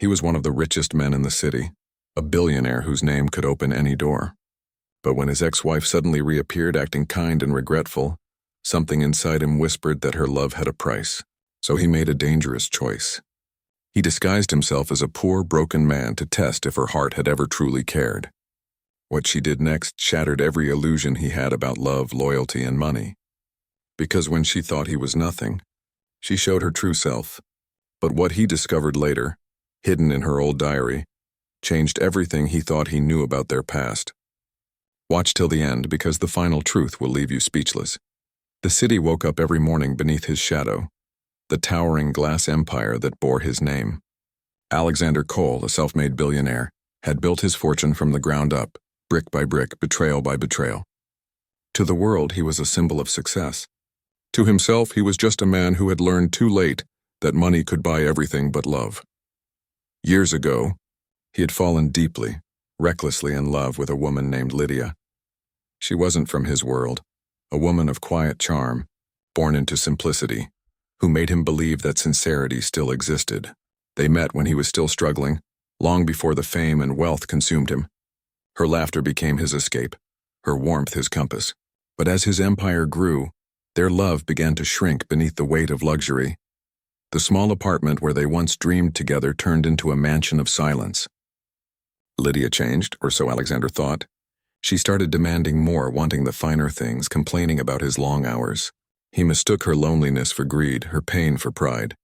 He was one of the richest men in the city, a billionaire whose name could open any door. But when his ex-wife suddenly reappeared acting kind and regretful, something inside him whispered that her love had a price. So he made a dangerous choice. He disguised himself as a poor, broken man to test if her heart had ever truly cared. What she did next shattered every illusion he had about love, loyalty, and money. Because when she thought he was nothing, she showed her true self. But what he discovered later, hidden in her old diary, changed everything he thought he knew about their past. Watch till the end, because the final truth will leave you speechless. The city woke up every morning beneath his shadow, the towering glass empire that bore his name. Alexander Cole, a self-made billionaire, had built his fortune from the ground up, brick by brick, betrayal by betrayal. To the world, he was a symbol of success. To himself, he was just a man who had learned too late that money could buy everything but love. Years ago, he had fallen deeply, recklessly in love with a woman named Lydia. She wasn't from his world, a woman of quiet charm, born into simplicity, who made him believe that sincerity still existed. They met when he was still struggling, long before the fame and wealth consumed him. Her laughter became his escape, her warmth his compass. But as his empire grew, their love began to shrink beneath the weight of luxury. The small apartment where they once dreamed together turned into a mansion of silence. Lydia changed, or so Alexander thought. She started demanding more, wanting the finer things, complaining about his long hours. He mistook her loneliness for greed, her pain for pride.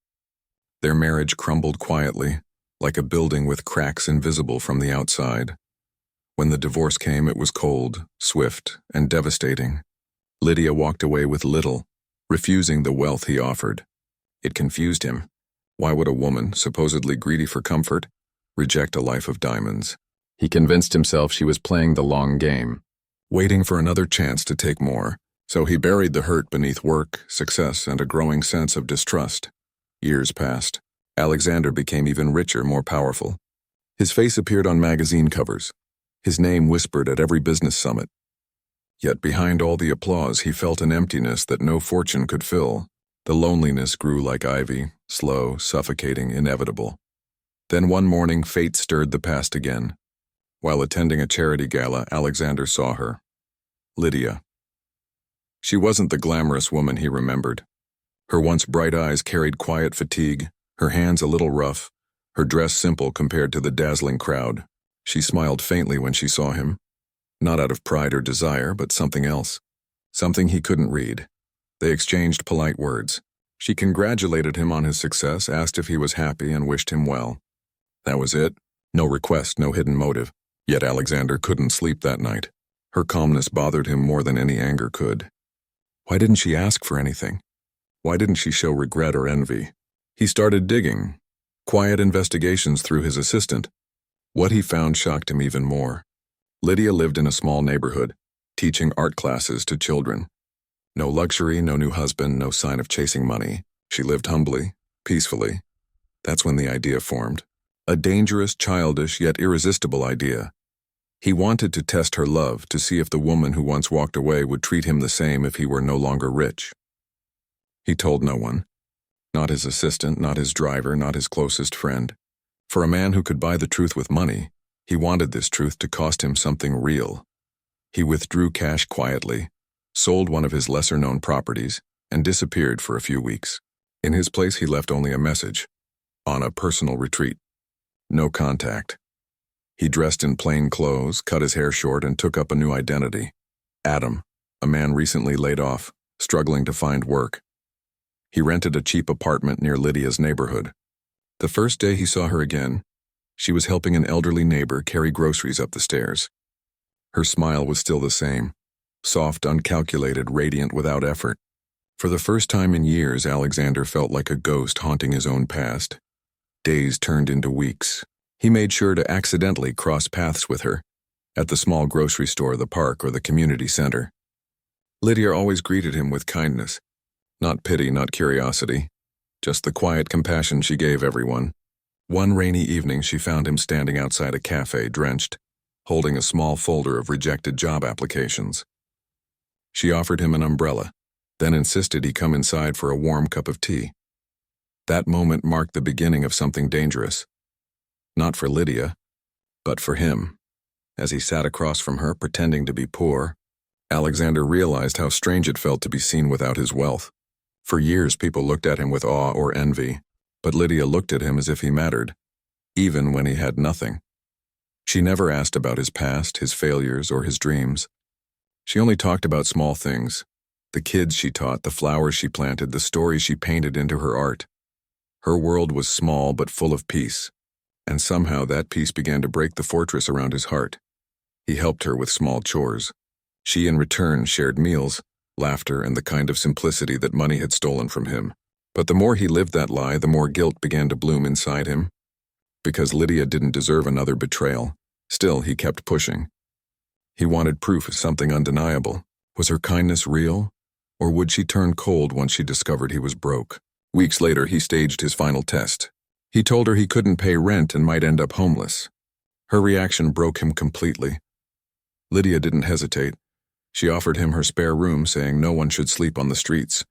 Their marriage crumbled quietly, like a building with cracks invisible from the outside. When the divorce came, it was cold, swift, and devastating. Lydia walked away with little, refusing the wealth he offered. It confused him. Why would a woman, supposedly greedy for comfort, reject a life of diamonds? He convinced himself she was playing the long game, waiting for another chance to take more. So he buried the hurt beneath work, success, and a growing sense of distrust. Years passed. Alexander became even richer, more powerful. His face appeared on magazine covers. His name whispered at every business summit. Yet behind all the applause, he felt an emptiness that no fortune could fill. The loneliness grew like ivy, slow, suffocating, inevitable. Then one morning, fate stirred the past again. While attending a charity gala, Alexander saw her. Lydia. She wasn't the glamorous woman he remembered. Her once bright eyes carried quiet fatigue, her hands a little rough, her dress simple compared to the dazzling crowd. She smiled faintly when she saw him, not out of pride or desire, but something else, something he couldn't read. They exchanged polite words. She congratulated him on his success, asked if he was happy, and wished him well. That was it. No request, no hidden motive. Yet Alexander couldn't sleep that night. Her calmness bothered him more than any anger could. Why didn't she ask for anything? Why didn't she show regret or envy? He started digging, quiet investigations through his assistant. What he found shocked him even more. Lydia lived in a small neighborhood, teaching art classes to children. No luxury, no new husband, no sign of chasing money. She lived humbly, peacefully. That's when the idea formed. A dangerous, childish, yet irresistible idea. He wanted to test her love, to see if the woman who once walked away would treat him the same if he were no longer rich. He told no one. Not his assistant, not his driver, not his closest friend. For a man who could buy the truth with money, he wanted this truth to cost him something real. He withdrew cash quietly, sold one of his lesser-known properties, and disappeared for a few weeks. In his place, he left only a message, on a personal retreat. No contact. He dressed in plain clothes, cut his hair short, and took up a new identity. Adam, a man recently laid off, struggling to find work. He rented a cheap apartment near Lydia's neighborhood. The first day he saw her again, she was helping an elderly neighbor carry groceries up the stairs. Her smile was still the same, soft, uncalculated, radiant without effort. For the first time in years, Alexander felt like a ghost haunting his own past. Days turned into weeks. He made sure to accidentally cross paths with her, at the small grocery store, the park, or the community center. Lydia always greeted him with kindness. Not pity, not curiosity, just the quiet compassion she gave everyone. One rainy evening, she found him standing outside a cafe, drenched, holding a small folder of rejected job applications. She offered him an umbrella, then insisted he come inside for a warm cup of tea. That moment marked the beginning of something dangerous. Not for Lydia, but for him. As he sat across from her, pretending to be poor, Alexander realized how strange it felt to be seen without his wealth. For years, people looked at him with awe or envy, but Lydia looked at him as if he mattered, even when he had nothing. She never asked about his past, his failures, or his dreams. She only talked about small things: the kids she taught, the flowers she planted, the stories she painted into her art. Her world was small but full of peace, and somehow that peace began to break the fortress around his heart. He helped her with small chores. She, in return, shared meals, laughter, and the kind of simplicity that money had stolen from him. But the more he lived that lie, the more guilt began to bloom inside him. Because Lydia didn't deserve another betrayal, still he kept pushing. He wanted proof of something undeniable. Was her kindness real? Or would she turn cold once she discovered he was broke? Weeks later, he staged his final test. He told her he couldn't pay rent and might end up homeless. Her reaction broke him completely. Lydia didn't hesitate. She offered him her spare room, saying no one should sleep on the streets.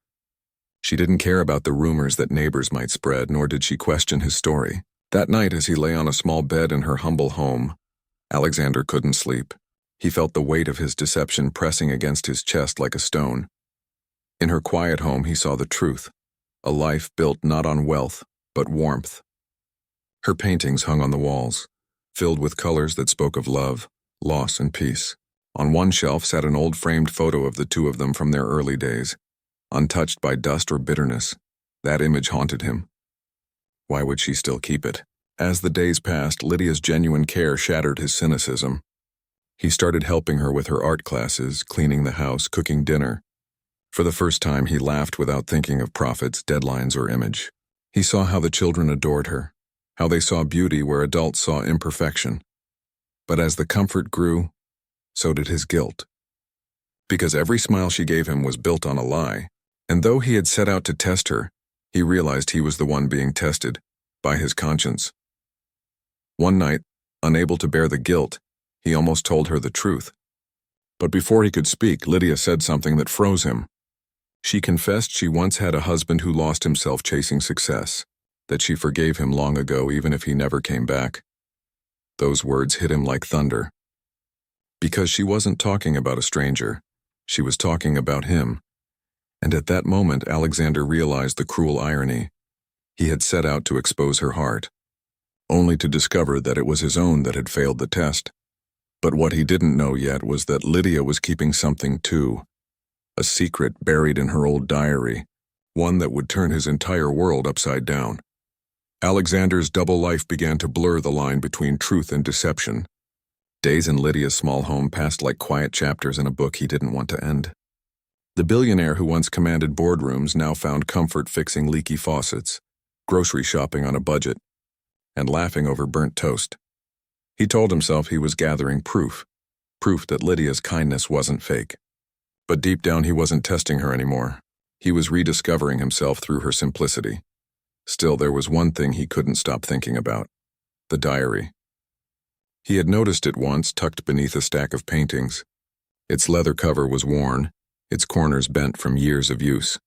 She didn't care about the rumors that neighbors might spread, nor did she question his story. That night, as he lay on a small bed in her humble home, Alexander couldn't sleep. He felt the weight of his deception pressing against his chest like a stone. In her quiet home, he saw the truth: a life built not on wealth, but warmth. Her paintings hung on the walls, filled with colors that spoke of love, loss, and peace. On one shelf sat an old framed photo of the two of them from their early days, untouched by dust or bitterness. That image haunted him. Why would she still keep it? As the days passed, Lydia's genuine care shattered his cynicism. He started helping her with her art classes, cleaning the house, cooking dinner. For the first time, he laughed without thinking of profits, deadlines, or image. He saw how the children adored her, how they saw beauty where adults saw imperfection. But as the comfort grew, so did his guilt. Because every smile she gave him was built on a lie, and though he had set out to test her, he realized he was the one being tested, by his conscience. One night, unable to bear the guilt, he almost told her the truth. But before he could speak, Lydia said something that froze him. She confessed she once had a husband who lost himself chasing success, that she forgave him long ago even if he never came back. Those words hit him like thunder. Because she wasn't talking about a stranger, she was talking about him. And at that moment, Alexander realized the cruel irony. He had set out to expose her heart, only to discover that it was his own that had failed the test. But what he didn't know yet was that Lydia was keeping something too, a secret buried in her old diary, one that would turn his entire world upside down. Alexander's double life began to blur the line between truth and deception. Days in Lydia's small home passed like quiet chapters in a book he didn't want to end. The billionaire who once commanded boardrooms now found comfort fixing leaky faucets, grocery shopping on a budget, and laughing over burnt toast. He told himself he was gathering proof that Lydia's kindness wasn't fake. But deep down he wasn't testing her anymore. He was rediscovering himself through her simplicity. Still, there was one thing he couldn't stop thinking about: the diary. He had noticed it once, tucked beneath a stack of paintings. Its leather cover was worn, its corners bent from years of use.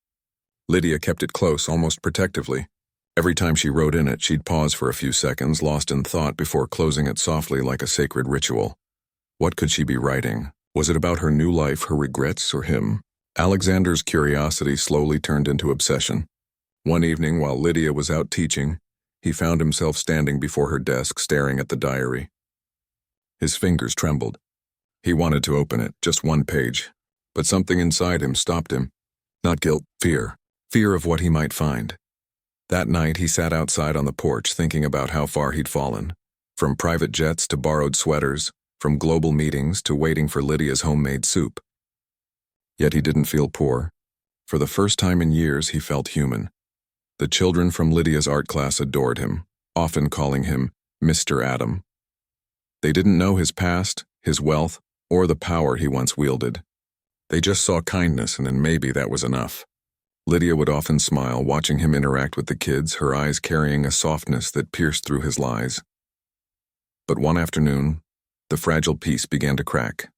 Lydia kept it close, almost protectively. Every time she wrote in it, she'd pause for a few seconds, lost in thought, before closing it softly like a sacred ritual. What could she be writing? Was it about her new life, her regrets, or him? Alexander's curiosity slowly turned into obsession. One evening, while Lydia was out teaching, he found himself standing before her desk, staring at the diary. His fingers trembled. He wanted to open it, just one page, but something inside him stopped him. Not guilt, fear. Fear of what he might find. That night, he sat outside on the porch thinking about how far he'd fallen. From private jets to borrowed sweaters, from global meetings to waiting for Lydia's homemade soup. Yet he didn't feel poor. For the first time in years, he felt human. The children from Lydia's art class adored him, often calling him Mr. Adam. They didn't know his past, his wealth, or the power he once wielded. They just saw kindness, and then maybe that was enough. Lydia would often smile, watching him interact with the kids, her eyes carrying a softness that pierced through his lies. But one afternoon, the fragile peace began to crack.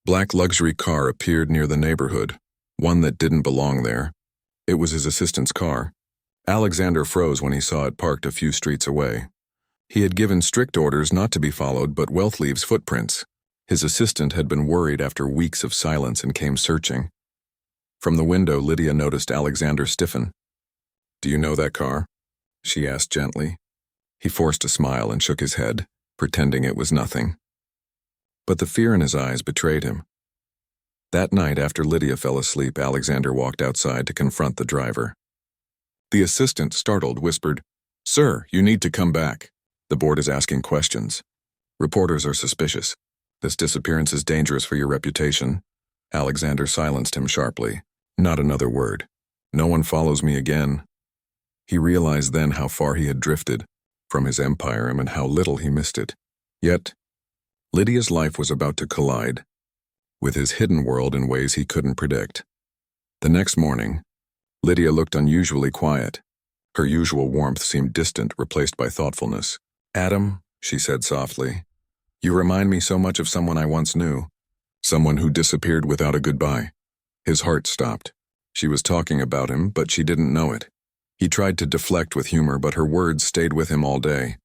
Black luxury car appeared near the neighborhood, one that didn't belong there. It was his assistant's car. Alexander froze when he saw it parked a few streets away. He had given strict orders not to be followed but Wealth leaves footprints. His assistant had been worried after weeks of silence and came searching. From the window, Lydia noticed Alexander stiffen. "Do you know that car?" she asked gently. He forced a smile and shook his head, pretending it was nothing. But the fear in his eyes betrayed him. That night, after Lydia fell asleep, Alexander walked outside to confront the driver. The assistant, startled, whispered, "Sir, you need to come back. The board is asking questions. Reporters are suspicious. This disappearance is dangerous for your reputation." Alexander silenced him sharply. "Not another word. No one follows me again." He realized then how far he had drifted from his empire and how little he missed it. Yet, Lydia's life was about to collide with his hidden world in ways he couldn't predict. The next morning, Lydia looked unusually quiet. Her usual warmth seemed distant, replaced by thoughtfulness. "Adam," she said softly, "you remind me so much of someone I once knew. Someone who disappeared without a goodbye." His heart stopped. She was talking about him, but she didn't know it. He tried to deflect with humor, but her words stayed with him all day.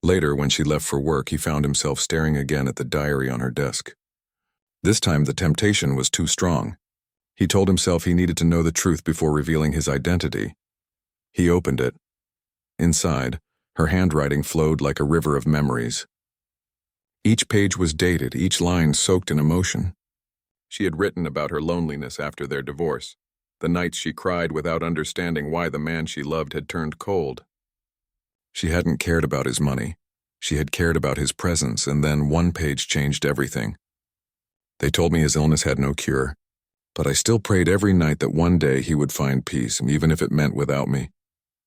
Later, when she left for work, he found himself staring again at the diary on her desk. This time, the temptation was too strong. He told himself he needed to know the truth before revealing his identity. He opened it. Inside, her handwriting flowed like a river of memories. Each page was dated, each line soaked in emotion. She had written about her loneliness after their divorce, the nights she cried without understanding why the man she loved had turned cold. She hadn't cared about his money. She had cared about his presence, and then one page changed everything. "They told me his illness had no cure, but I still prayed every night that one day he would find peace, even if it meant without me."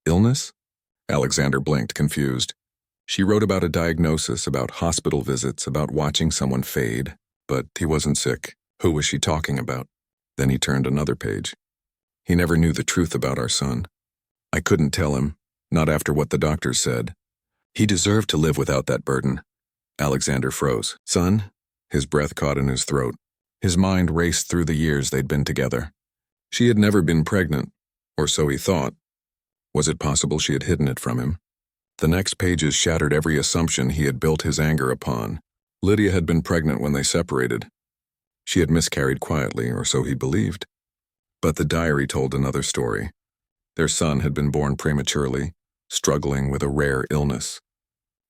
Illness? Alexander blinked, confused. She wrote about a diagnosis, about hospital visits, about watching someone fade, but he wasn't sick. Who was she talking about? Then he turned another page. "He never knew the truth about our son. I couldn't tell him, not after what the doctors said. He deserved to live without that burden." Alexander froze. "Son?" His breath caught in his throat. His mind raced through the years they'd been together. She had never been pregnant, or so he thought. Was it possible she had hidden it from him? The next pages shattered every assumption he had built his anger upon. Lydia had been pregnant when they separated. She had miscarried quietly, or so he believed. But the diary told another story. Their son had been born prematurely, struggling with a rare illness.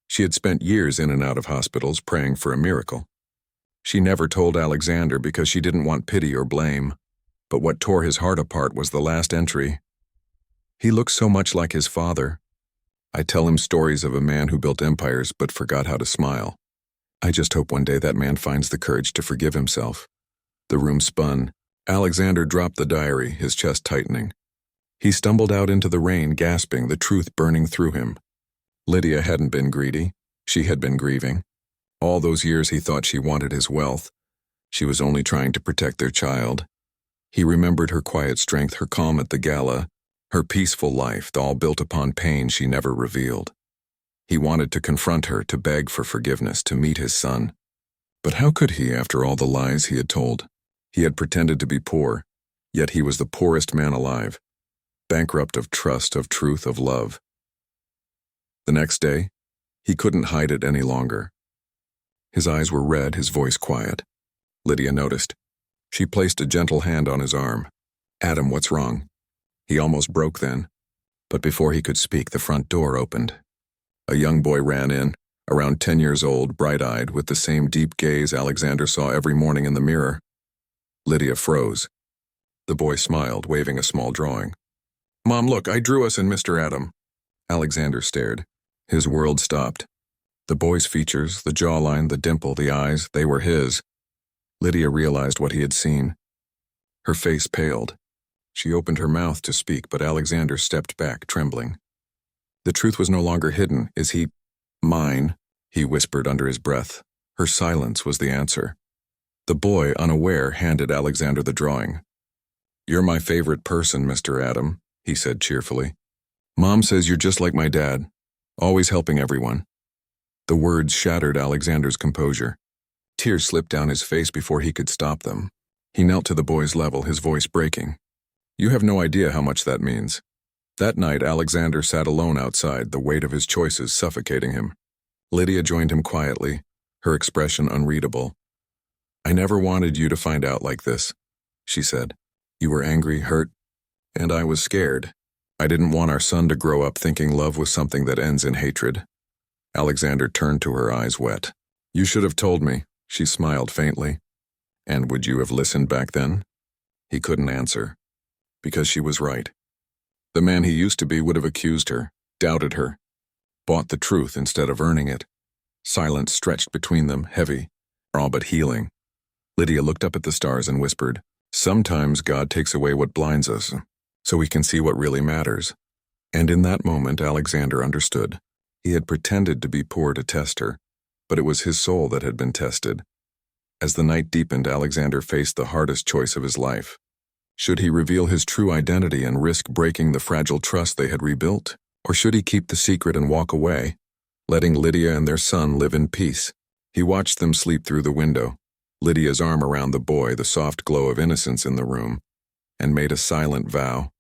She had spent years in and out of hospitals praying for a miracle. She never told Alexander because she didn't want pity or blame. But what tore his heart apart was the last entry. "He looks so much like his father. I tell him stories of a man who built empires but forgot how to smile. I just hope one day that man finds the courage to forgive himself." The room spun. Alexander dropped the diary, his chest tightening. He stumbled out into the rain, gasping, the truth burning through him. Lydia hadn't been greedy. She had been grieving. All those years he thought she wanted his wealth. She was only trying to protect their child. He remembered her quiet strength, her calm at the gala, her peaceful life, all built upon pain she never revealed. He wanted to confront her, to beg for forgiveness, to meet his son. But how could he, after all the lies he had told? He had pretended to be poor, yet he was the poorest man alive, bankrupt of trust, of truth, of love. The next day, he couldn't hide it any longer. His eyes were red, his voice quiet. Lydia noticed. She placed a gentle hand on his arm. "Adam, what's wrong?" He almost broke then, but before he could speak, the front door opened. A young boy ran in, around 10 years old, bright-eyed, with the same deep gaze Alexander saw every morning in the mirror. Lydia froze. The boy smiled, waving a small drawing. "Mom, look, I drew us and Mr. Adam." Alexander stared. His world stopped. The boy's features, the jawline, the dimple, the eyes, they were his. Lydia realized what he had seen. Her face paled. She opened her mouth to speak, but Alexander stepped back, trembling. The truth was no longer hidden. "Is he mine?" he whispered under his breath. Her silence was the answer. The boy, unaware, handed Alexander the drawing. "You're my favorite person, Mr. Adam," he said cheerfully. "Mom says you're just like my dad, always helping everyone." The words shattered Alexander's composure. Tears slipped down his face before he could stop them. He knelt to the boy's level, his voice breaking. "You have no idea how much that means." That night, Alexander sat alone outside, the weight of his choices suffocating him. Lydia joined him quietly, her expression unreadable. "I never wanted you to find out like this," she said. "You were angry, hurt, and I was scared. I didn't want our son to grow up thinking love was something that ends in hatred." Alexander turned to her, eyes wet. "You should have told me," she smiled faintly. "And would you have listened back then?" He couldn't answer, because she was right. The man he used to be would have accused her, doubted her, bought the truth instead of earning it. Silence stretched between them, heavy, all but healing. Lydia looked up at the stars and whispered, "Sometimes God takes away what blinds us, so we can see what really matters." And in that moment, Alexander understood. He had pretended to be poor to test her, but it was his soul that had been tested. As the night deepened, Alexander faced the hardest choice of his life. Should he reveal his true identity and risk breaking the fragile trust they had rebuilt? Or should he keep the secret and walk away, letting Lydia and their son live in peace? He watched them sleep through the window, Lydia's arm around the boy, the soft glow of innocence in the room, and made a silent vow.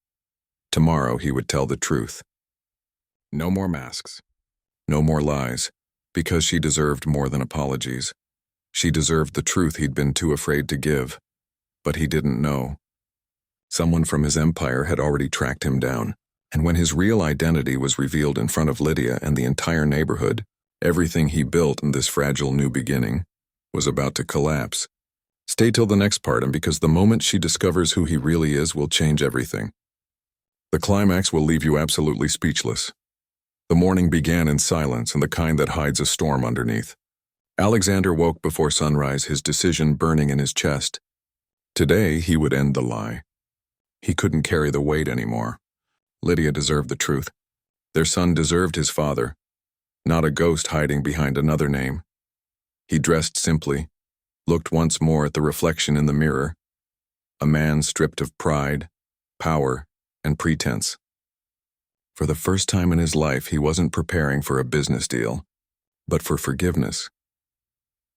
Tomorrow he would tell the truth. No more masks. No more lies, because she deserved more than apologies. She deserved the truth he'd been too afraid to give. But he didn't know. Someone from his empire had already tracked him down, and when his real identity was revealed in front of Lydia and the entire neighborhood, everything he built in this fragile new beginning was about to collapse. Stay till the next part, and because the moment she discovers who he really is will change everything. The climax will leave you absolutely speechless. The morning began in silence, and the kind that hides a storm underneath. Alexander woke before sunrise, his decision burning in his chest. Today he would end the lie. He couldn't carry the weight anymore. Lydia deserved the truth. Their son deserved his father, not a ghost hiding behind another name. He dressed simply, looked once more at the reflection in the mirror. A man stripped of pride, power, and pretense. For the first time in his life, he wasn't preparing for a business deal, but for forgiveness.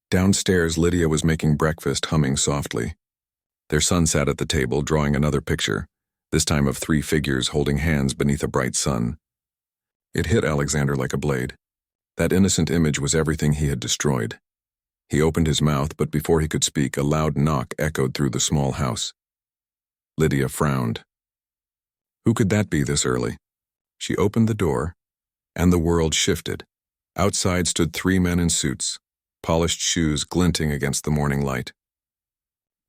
Downstairs, Lydia was making breakfast, humming softly. Their son sat at the table, drawing another picture, this time of 3 figures holding hands beneath a bright sun. It hit Alexander like a blade. That innocent image was everything he had destroyed. He opened his mouth, but before he could speak, a loud knock echoed through the small house. Lydia frowned. Who could that be this early? She opened the door, and the world shifted. Outside stood 3 men in suits, polished shoes glinting against the morning light.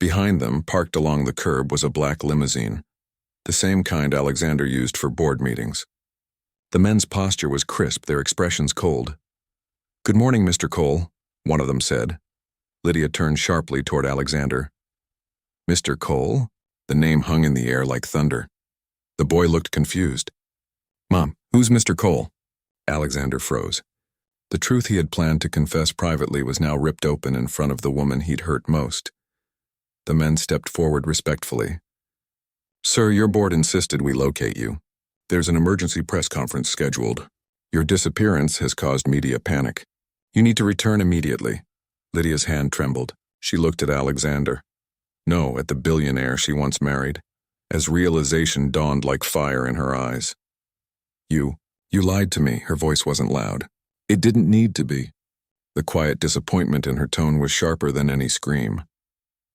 Behind them, parked along the curb, was a black limousine, the same kind Alexander used for board meetings. The men's posture was crisp, their expressions cold. "Good morning, Mr. Cole," one of them said. Lydia turned sharply toward Alexander. "Mr. Cole?" The name hung in the air like thunder. The boy looked confused. "Mom, who's Mr. Cole?" Alexander froze. The truth he had planned to confess privately was now ripped open in front of the woman he'd hurt most. The men stepped forward respectfully. "Sir, your board insisted we locate you. There's an emergency press conference scheduled. Your disappearance has caused media panic. You need to return immediately." Lydia's hand trembled. She looked at Alexander. No, at the billionaire she once married, as realization dawned like fire in her eyes. You lied to me." Her voice wasn't loud. "It didn't need to be." The quiet disappointment in her tone was sharper than any scream.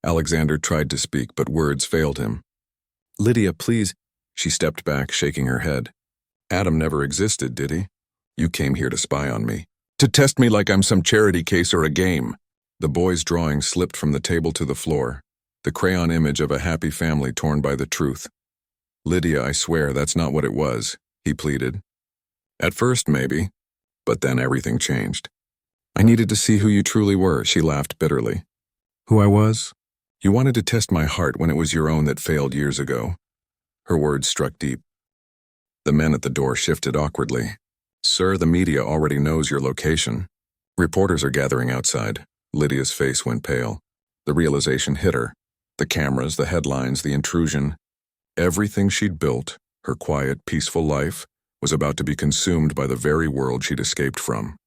Alexander tried to speak, but words failed him. "Lydia, please." She stepped back, shaking her head. "Adam never existed, did he? You came here to spy on me. To test me like I'm some charity case or a game." The boy's drawing slipped from the table to the floor, the crayon image of a happy family torn by the truth. "Lydia, I swear that's not what it was," he pleaded. "At first, maybe, but then everything changed. I needed to see who you truly were," she laughed bitterly. "Who I was? You wanted to test my heart when it was your own that failed years ago." Her words struck deep. The men at the door shifted awkwardly. "Sir, the media already knows your location. Reporters are gathering outside." Lydia's face went pale. The realization hit her. The cameras, the headlines, the intrusion. Everything she'd built, her quiet, peaceful life, was about to be consumed by the very world she'd escaped from.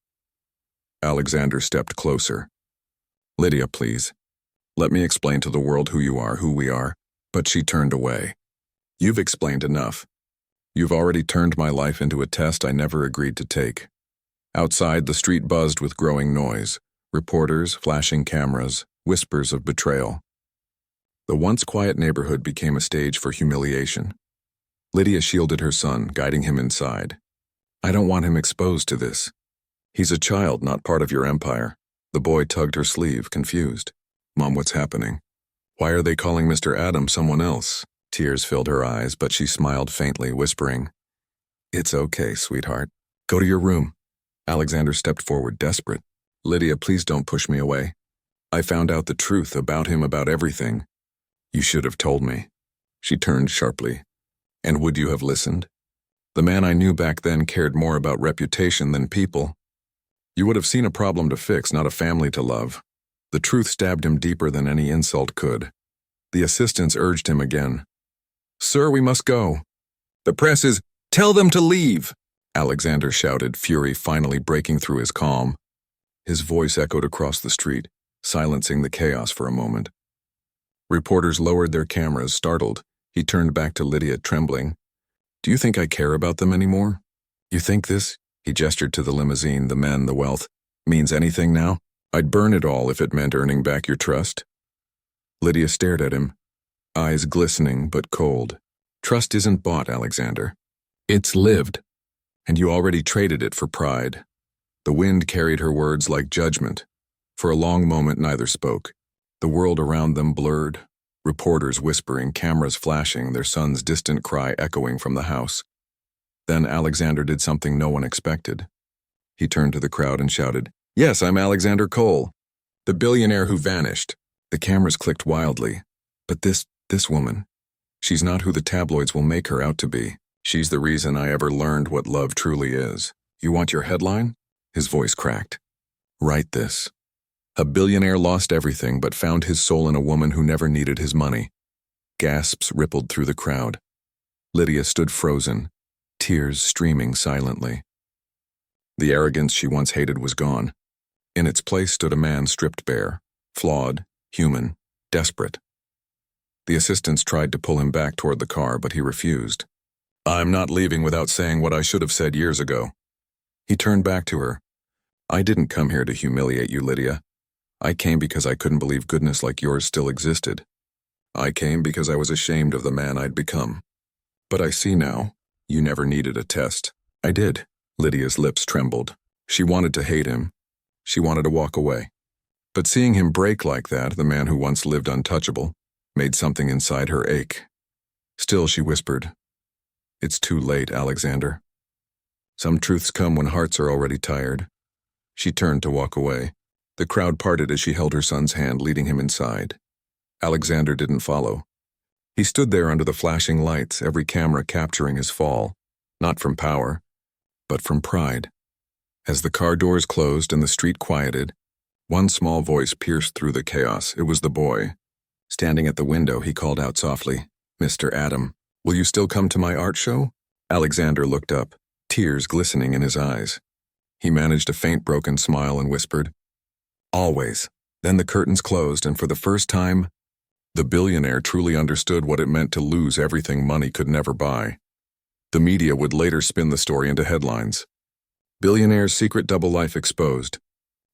Alexander stepped closer. "Lydia, please. Let me explain to the world who you are, who we are." But she turned away. "You've explained enough. You've already turned my life into a test I never agreed to take. Outside, the street buzzed with growing noise. Reporters, flashing cameras, whispers of betrayal. The once quiet neighborhood became a stage for humiliation. Lydia shielded her son, guiding him inside. I don't want him exposed to this. He's a child, not part of your empire. The boy tugged her sleeve, confused. Mom, what's happening? Why are they calling Mr. Adam someone else? Tears filled her eyes, but she smiled faintly, whispering, It's okay, sweetheart. Go to your room. Alexander stepped forward, desperate. Lydia, please don't push me away. I found out the truth about him, about everything. You should have told me. She turned sharply. And would you have listened? The man I knew back then cared more about reputation than people. You would have seen a problem to fix, not a family to love. The truth stabbed him deeper than any insult could. The assistants urged him again. Sir, we must go. The press is, tell them to leave, Alexander shouted, fury finally breaking through his calm. His voice echoed across the street, silencing the chaos for a moment. Reporters lowered their cameras, startled. He turned back to Lydia, trembling. Do you think I care about them anymore? You think this, he gestured to the limousine, the men, the wealth, means anything now? I'd burn it all if it meant earning back your trust. Lydia stared at him, eyes glistening but cold. Trust isn't bought, Alexander. It's lived. And you already traded it for pride. The wind carried her words like judgment. For a long moment neither spoke. The world around them blurred. Reporters whispering, cameras flashing, their son's distant cry echoing from the house. Then Alexander did something no one expected. He turned to the crowd and shouted, Yes, I'm Alexander Cole, the billionaire who vanished. The cameras clicked wildly. But this woman, she's not who the tabloids will make her out to be. She's the reason I ever learned what love truly is. You want your headline? His voice cracked. Write this. A billionaire lost everything but found his soul in a woman who never needed his money. Gasps rippled through the crowd. Lydia stood frozen, tears streaming silently. The arrogance she once hated was gone. In its place stood a man stripped bare, flawed, human, desperate. The assistants tried to pull him back toward the car, but he refused. I'm not leaving without saying what I should have said years ago. He turned back to her. I didn't come here to humiliate you, Lydia. I came because I couldn't believe goodness like yours still existed. I came because I was ashamed of the man I'd become. But I see now, you never needed a test. I did. Lydia's lips trembled. She wanted to hate him. She wanted to walk away. But seeing him break like that, the man who once lived untouchable, made something inside her ache. Still, she whispered, It's too late, Alexander. Some truths come when hearts are already tired. She turned to walk away. The crowd parted as she held her son's hand, leading him inside. Alexander didn't follow. He stood there under the flashing lights, every camera capturing his fall, not from power, but from pride. As the car doors closed and the street quieted, one small voice pierced through the chaos. It was the boy. Standing at the window, he called out softly, Mr. Adam, will you still come to my art show? Alexander looked up, tears glistening in his eyes. He managed a faint broken smile and whispered, Always. Then the curtains closed, and for the first time, the billionaire truly understood what it meant to lose everything money could never buy. The media would later spin the story into headlines. Billionaire's secret double life exposed.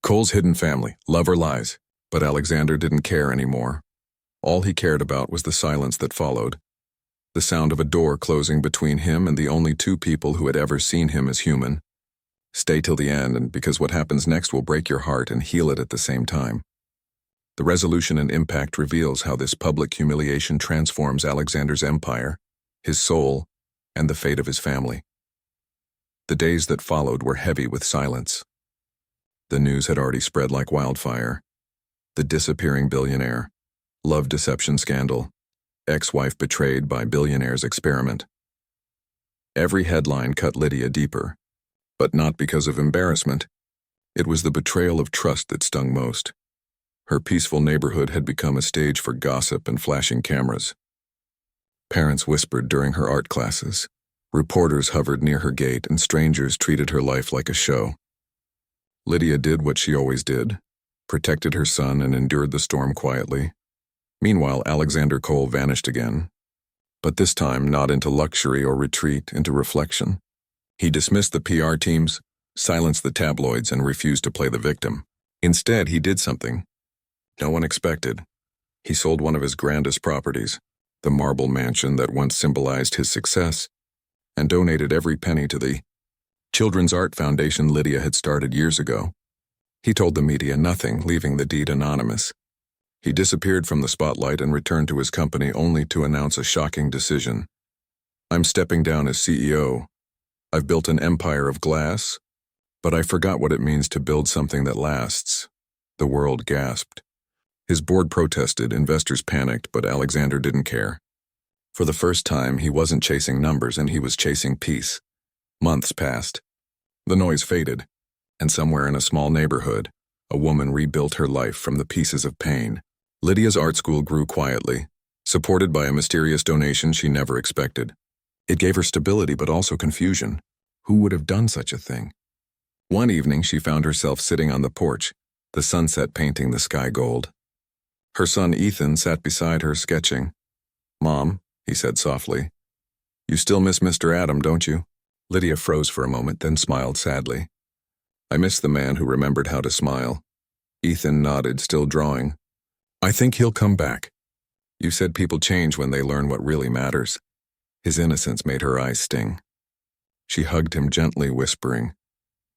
Cole's hidden family, love or lies. But Alexander didn't care anymore. All he cared about was the silence that followed. The sound of a door closing between him and the only two people who had ever seen him as human. Stay till the end, and because what happens next will break your heart and heal it at the same time. The resolution and impact reveals how this public humiliation transforms Alexander's empire, his soul, and the fate of his family. The days that followed were heavy with silence. The news had already spread like wildfire. The disappearing billionaire, love deception scandal, ex-wife betrayed by billionaire's experiment. Every headline cut Lydia deeper, but not because of embarrassment. It was the betrayal of trust that stung most. Her peaceful neighborhood had become a stage for gossip and flashing cameras. Parents whispered during her art classes. Reporters hovered near her gate, and strangers treated her life like a show. Lydia did what she always did, protected her son and endured the storm quietly. Meanwhile, Alexander Cole vanished again. But this time not into luxury or retreat, into reflection. He dismissed the PR teams, silenced the tabloids, and refused to play the victim. Instead, he did something no one expected. He sold one of his grandest properties, the marble mansion that once symbolized his success, and donated every penny to the Children's Art Foundation Lydia had started years ago. He told the media nothing, leaving the deed anonymous. He disappeared from the spotlight and returned to his company only to announce a shocking decision. "I'm stepping down as CEO. I've built an empire of glass, but I forgot what it means to build something that lasts." The world gasped. His board protested, investors panicked, but Alexander didn't care. For the first time, he wasn't chasing numbers and he was chasing peace. Months passed. The noise faded, and somewhere in a small neighborhood, a woman rebuilt her life from the pieces of pain. Lydia's art school grew quietly, supported by a mysterious donation she never expected. It gave her stability but also confusion. Who would have done such a thing? One evening, she found herself sitting on the porch, the sunset painting the sky gold. Her son Ethan sat beside her, sketching. "Mom," he said softly, "you still miss Mr. Adam, don't you?" Lydia froze for a moment, then smiled sadly. "I miss the man who remembered how to smile." Ethan nodded, still drawing. "I think he'll come back. You said people change when they learn what really matters." His innocence made her eyes sting. She hugged him gently, whispering,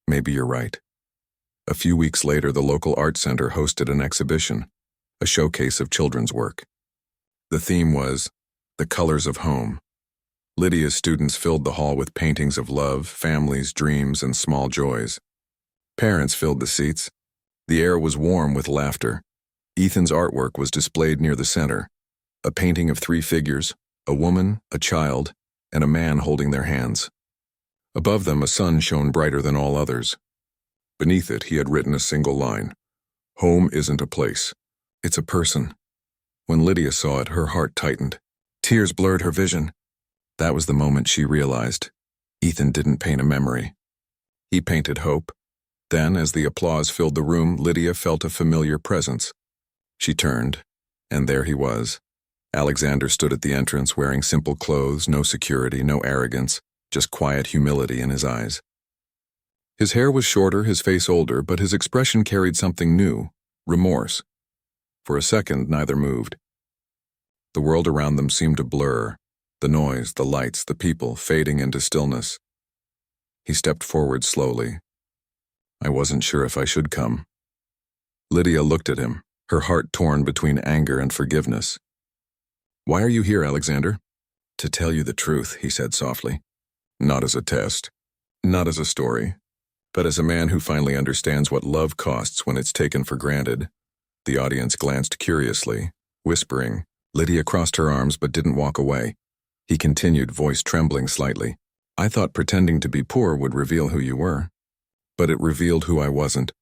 "Maybe you're right." A few weeks later, the local art center hosted an exhibition, a showcase of children's work. The theme was The Colors of Home. Lydia's students filled the hall with paintings of love, families, dreams, and small joys. Parents filled the seats. The air was warm with laughter. Ethan's artwork was displayed near the center, a painting of 3 figures, a woman, a child, and a man holding their hands. Above them, a sun shone brighter than all others. Beneath it, he had written a single line, "Home isn't a place, it's a person." When Lydia saw it, her heart tightened. Tears blurred her vision. That was the moment she realized Ethan didn't paint a memory. He painted hope. Then, as the applause filled the room, Lydia felt a familiar presence. She turned, and there he was. Alexander stood at the entrance wearing simple clothes, no security, no arrogance, just quiet humility in his eyes. His hair was shorter, his face older, but his expression carried something new, remorse. For a second, neither moved. The world around them seemed to blur, the noise, the lights, the people fading into stillness. He stepped forward slowly. "I wasn't sure if I should come." Lydia looked at him, her heart torn between anger and forgiveness. "Why are you here, Alexander?" "To tell you the truth," he said softly. "Not as a test, not as a story, but as a man who finally understands what love costs when it's taken for granted." The audience glanced curiously, whispering. Lydia crossed her arms but didn't walk away. He continued, voice trembling slightly. "I thought pretending to be poor would reveal who you were. But it revealed who I wasn't.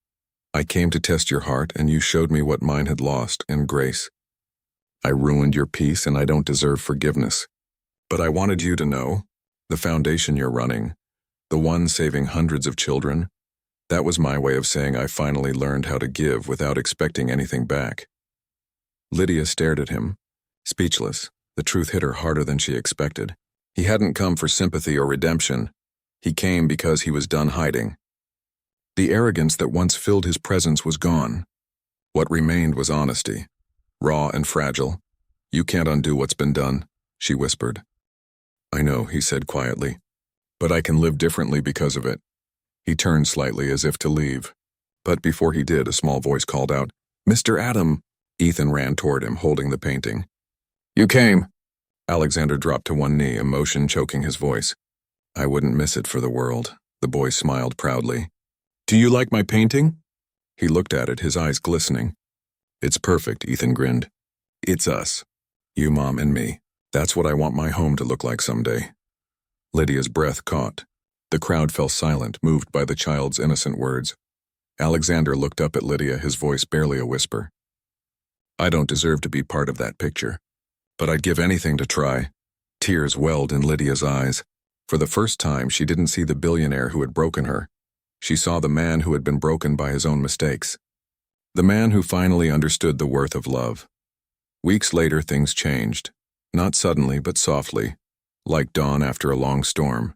I came to test your heart, and you showed me what mine had lost, in grace. I ruined your peace, and I don't deserve forgiveness. But I wanted you to know, the foundation you're running, the one saving hundreds of children, that was my way of saying I finally learned how to give without expecting anything back." Lydia stared at him, speechless. The truth hit her harder than she expected. He hadn't come for sympathy or redemption. He came because he was done hiding. The arrogance that once filled his presence was gone. What remained was honesty, raw and fragile. "You can't undo what's been done," she whispered. "I know," he said quietly, "but I can live differently because of it." He turned slightly as if to leave. But before he did, a small voice called out, "Mr. Adam!" Ethan ran toward him, holding the painting. "You came!" Alexander dropped to one knee, emotion choking his voice. "I wouldn't miss it for the world." The boy smiled proudly. "Do you like my painting?" He looked at it, his eyes glistening. "It's perfect," Ethan grinned. "It's us. You, Mom, and me. That's what I want my home to look like someday." Lydia's breath caught. The crowd fell silent, moved by the child's innocent words. Alexander looked up at Lydia, his voice barely a whisper. "I don't deserve to be part of that picture, but I'd give anything to try." Tears welled in Lydia's eyes. For the first time, she didn't see the billionaire who had broken her. She saw the man who had been broken by his own mistakes. The man who finally understood the worth of love. Weeks later, things changed. Not suddenly, but softly, like dawn after a long storm.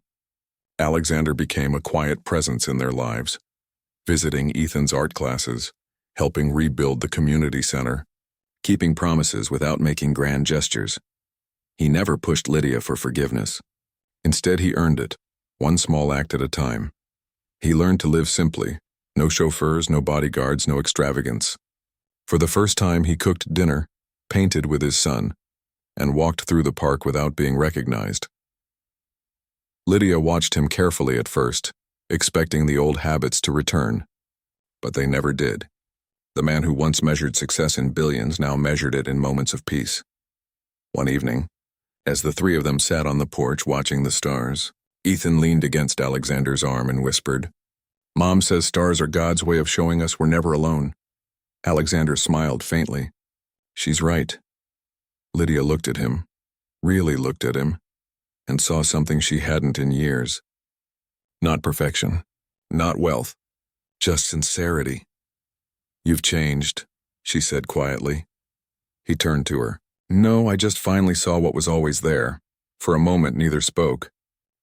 Alexander became a quiet presence in their lives, visiting Ethan's art classes, helping rebuild the community center, keeping promises without making grand gestures. He never pushed Lydia for forgiveness. Instead, he earned it, one small act at a time. He learned to live simply, no chauffeurs, no bodyguards, no extravagance. For the first time, he cooked dinner, painted with his son, and walked through the park without being recognized. Lydia watched him carefully at first, expecting the old habits to return. But they never did. The man who once measured success in billions now measured it in moments of peace. One evening, as the three of them sat on the porch watching the stars, Ethan leaned against Alexander's arm and whispered, "Mom says stars are God's way of showing us we're never alone." Alexander smiled faintly. "She's right." Lydia looked at him, really looked at him, and saw something she hadn't in years. Not perfection, not wealth, just sincerity. "You've changed," she said quietly. He turned to her. "No, I just finally saw what was always there." For a moment, neither spoke.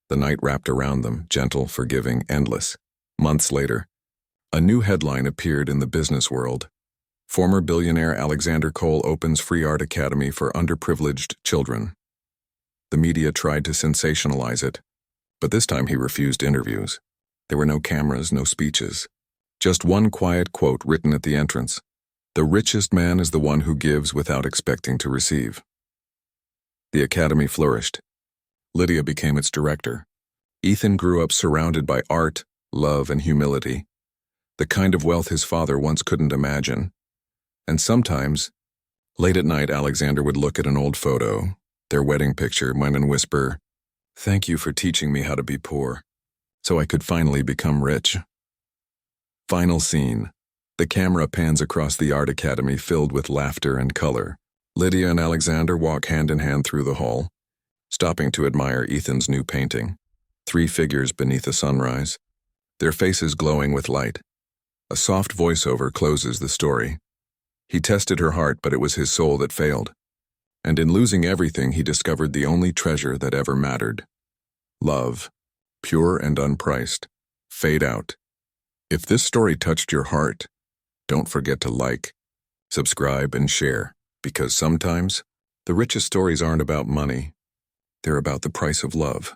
The night wrapped around them, gentle, forgiving, endless. Months later, a new headline appeared in the business world. Former billionaire Alexander Cole opens free art academy for underprivileged children. The media tried to sensationalize it, but this time he refused interviews. There were no cameras, no speeches. Just one quiet quote written at the entrance: "The richest man is the one who gives without expecting to receive." The academy flourished. Lydia became its director. Ethan grew up surrounded by art, love, and humility, the kind of wealth his father once couldn't imagine. And sometimes, late at night, Alexander would look at an old photo, their wedding picture, and whisper, "Thank you for teaching me how to be poor, so I could finally become rich." Final scene. The camera pans across the art academy filled with laughter and color. Lydia and Alexander walk hand in hand through the hall, stopping to admire Ethan's new painting. Three figures beneath a sunrise, their faces glowing with light. A soft voiceover closes the story. He tested her heart, but it was his soul that failed. And in losing everything, he discovered the only treasure that ever mattered. Love, pure and unpriced. Fade out. If this story touched your heart, don't forget to like, subscribe, and share, because sometimes the richest stories aren't about money. They're about the price of love.